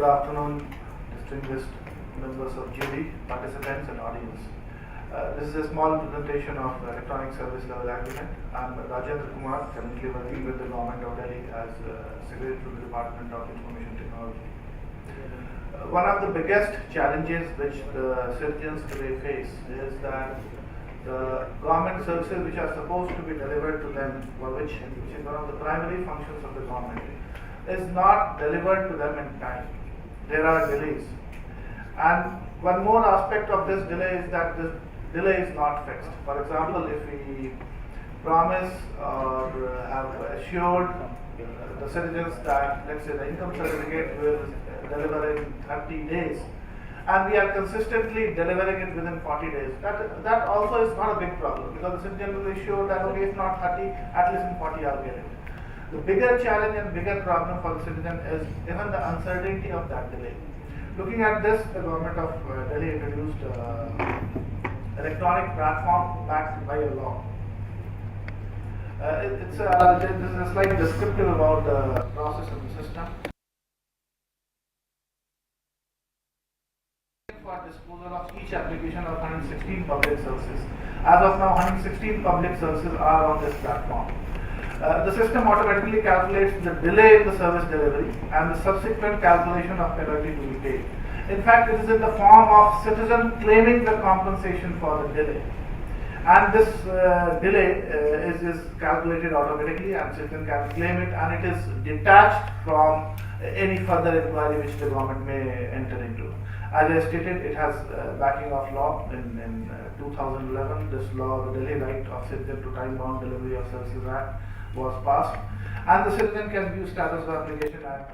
afternoon, distinguished members of jury, participants and audience. This is a small presentation of Electronic Service Level Agreement. I am Rajendra Kumar, currently working with the Government of Delhi as Secretary to the Department of Information Technology. One of the biggest challenges which the citizens today face is that the government services which are supposed to be delivered to them, which is one of the primary functions of the government, is not delivered to them in time. There are delays. And one more aspect of this delay is that this delay is not fixed. For example, if we promise or have assured the citizens that, let's say, the income certificate will deliver in 30 days, and we are consistently delivering it within 40 days, that also is not a big problem, because the citizen will be sure that, okay, if not 30, at least in 40 I'll get it. The bigger challenge and bigger problem for the citizen is even the uncertainty of that delay. Looking at this, the government of Delhi introduced electronic platform backed by a law. This is a slide descriptive about the process of the system. For disposal of each application of 116 public services. As of now, 116 public services are on this platform. The system automatically calculates the delay in the service delivery and the subsequent calculation of penalty to be paid. In fact, it is in the form of citizen claiming the compensation for the delay. And this delay is calculated automatically, and citizen can claim it, and it is detached from any further inquiry which the government may enter into. As I stated, it has backing of law. In 2011, this law, the Delhi Right of Citizen to Time-Bound Delivery of Services Act, was passed, and the citizen can view status of application at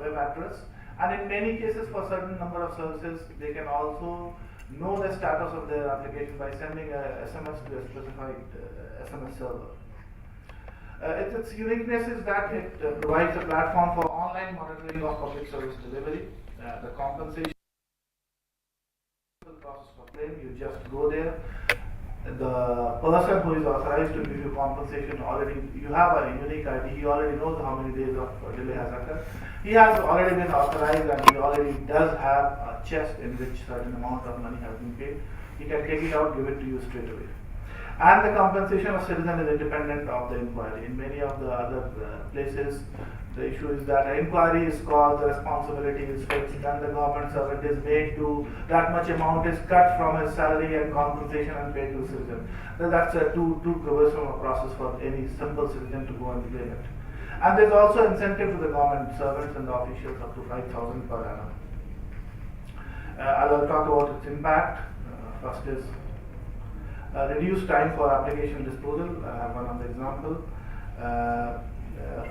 web address. And in many cases, for certain number of services, they can also know the status of their application by sending a SMS to a specified SMS server. Its uniqueness is that it provides a platform for online monitoring of public service delivery. The compensation process for claim, you just go there. The person who is authorized to give you compensation already, you have a unique ID, he already knows how many days of delay has occurred. He has already been authorized, and he already does have a chest in which certain amount of money has been paid. He can take it out, give it to you straight away. And the compensation of citizen is independent of the inquiry. In many of the other places, the issue is that an inquiry is called, the responsibility is fixed, and the government servant is made to, that much amount is cut from his salary and compensation and paid to citizen. So that's a too cumbersome a process for any simple citizen to go and claim it. And there's also incentive to the government servants and the officials up to 5,000 per annum. I'll talk about its impact. First is reduced time for application disposal. I have one of the example.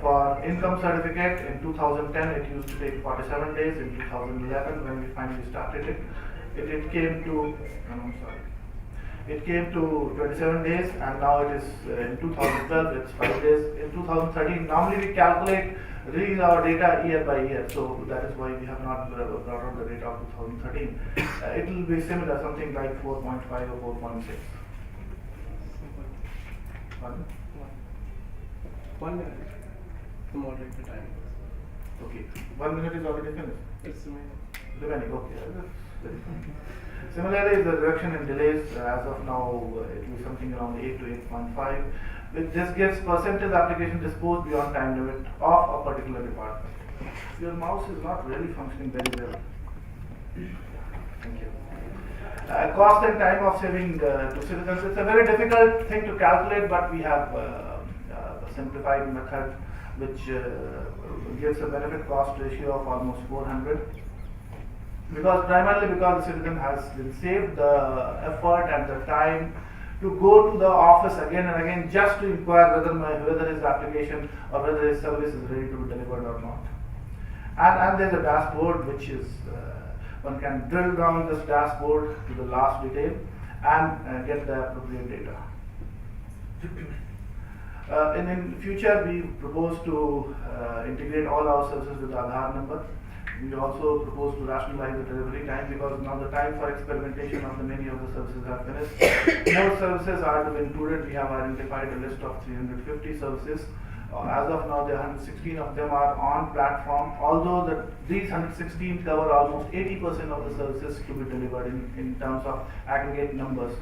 For income certificate in 2010, it used to take 47 days. In 2011, when we finally started it, it came to, it came to 27 days, and now it is in 2012, it's 5 days. In 2013, normally we calculate, release our data year by year, so that is why we have not brought out the data of 2013. It will be similar, something like 4.5 or 4.6. Pardon? 1 minute to moderate the time. Okay, 1 minute is already finished. It's Remaining, okay. Similarly, the reduction in delays as of now, it will be something around 8 to 8.5. This gives percentage application disposed beyond time limit of a particular department. Your mouse is not really functioning very well. Thank you. Cost and time of saving to citizens. It's a very difficult thing to calculate, but we have a simplified method which gives a benefit cost ratio of almost 400. Primarily because the citizen has been saved the effort and the time to go to the office again and again just to inquire whether his application or whether his service is ready to be delivered or not. And there's a dashboard which is, one can drill down this dashboard to the last detail and get the appropriate data. In future, we propose to integrate all our services with Aadhaar number. We also propose to rationalize the delivery time, because now the time for experimentation of the many of the services are finished. More services are to be included. We have identified a list of 350 services As of now, the 116 of them are on platform, although these 116 cover almost 80% of the services to be delivered in terms of aggregate numbers.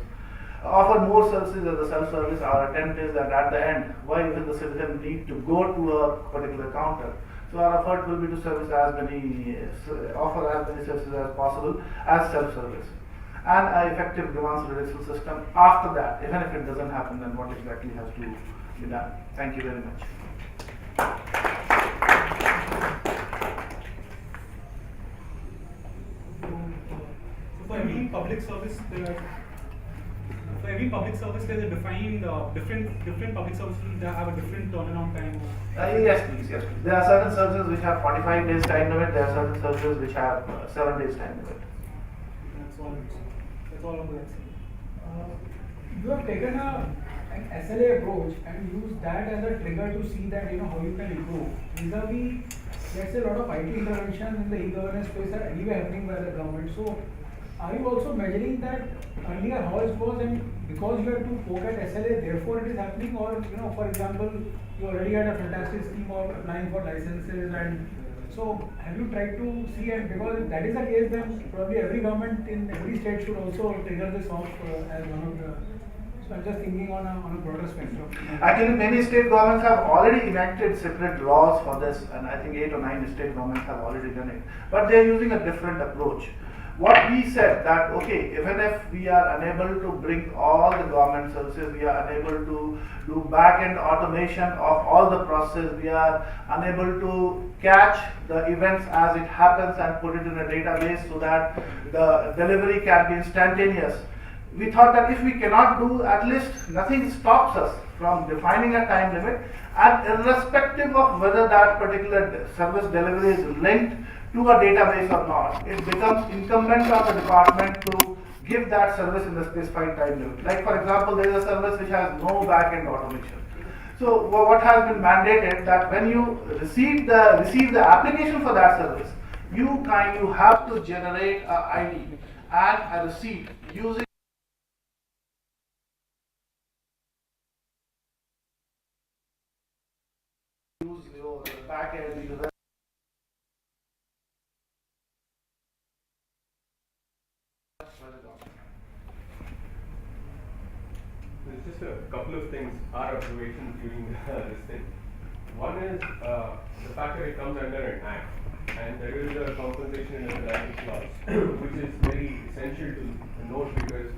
Offer more services as a self-service. Our attempt is that at the end, why will the citizen need to go to a particular counter? So our effort will be to service offer as many services as possible as self-service. And an effective grievance redressal system after that, even if it doesn't happen, then what exactly has to be done. Thank you very much. So for every public service, there's a defined different public services that have a different turnaround time. Yes, please. Yes, please. There are certain services which have 45 days time limit. There are certain services which have 7 days time limit. That's all I'm going to say. You have taken an SLA approach and used that as a trigger to see that how you can improve. Vis-a-vis, let's say a lot of IT interventions in the e-governance space are anyway happening by the government. So, are you also measuring that earlier how it was, and because you have to poke at SLA, therefore it is happening, or for example, you already had a fantastic scheme of applying for licenses, and so have you tried to see, and because if that is the case, then probably every government in every state should also trigger this off as one of the. So I'm just thinking on a broader spectrum. Actually, many state governments have already enacted separate laws for this, and I think 8 or 9 state governments have already done it. But they are using a different approach. What we said that, okay, even if we are unable to bring all the government services, we are unable to do back-end automation of all the process, we are unable to catch the events as it happens and put it in a database so that the delivery can be instantaneous. We thought that if we cannot do, at least nothing stops us from defining a time limit, and irrespective of whether that particular service delivery is linked to a database or not, it becomes incumbent on the department to give that service in the specified time limit. Like for example, there is a service which has no back-end automation. So what has been mandated that when you receive the application for that service, you have to generate an ID and a receipt using your back-end user. There's just a couple of things, our observations during this thing. One is the fact that it comes under an act, and there is a compensation and underlying clause, which is very essential to note, because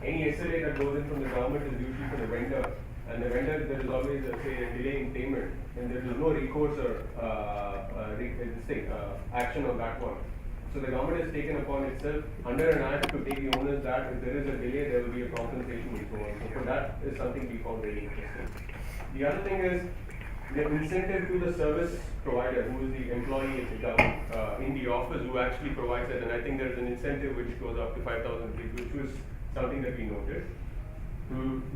any SLA that goes in from the government is usually for the vendor, and the vendor, there is always a delay in payment, and there is no recourse or action on that one. So the government has taken upon itself under an act to take the onus that if there is a delay, there will be a compensation and so on. So that is something we found very interesting. The other thing is the incentive to the service provider, who is the employee at the government, in the office, who actually provides it. And I think there is an incentive which goes up to 5,000 rupees, which was something that we noted.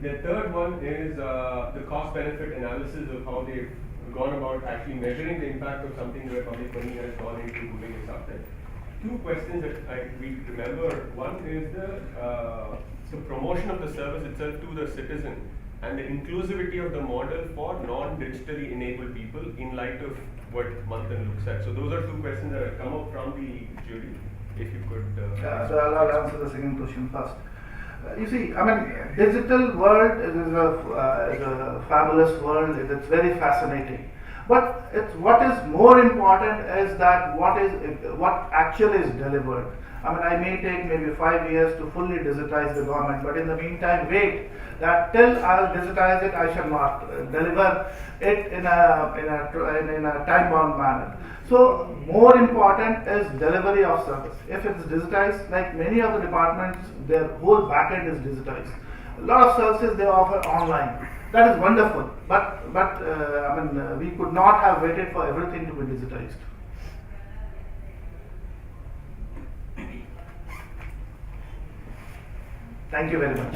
The third one is the cost benefit analysis of how they've gone about actually measuring the impact of something where public money has gone into moving this up there. Two questions that we remember. One is the promotion of the service itself to the citizen, and the inclusivity of the model for non-digitally enabled people in light of what Manthan looks at. So those are two questions that have come up from the jury. If you could. So I'll answer the second question first. You see, I mean, digital world is a fabulous world. It's very fascinating. But what is more important is that what actually is delivered. I mean, I may take maybe 5 years to fully digitize the government, but in the meantime, wait. That till I'll digitize it, I shall not deliver it in a time-bound manner. So, more important is delivery of service. If it's digitized, like many of the departments, their whole backend is digitized. A lot of services they offer online. That is wonderful, but I mean, we could not have waited for everything to be digitized. Thank you very much.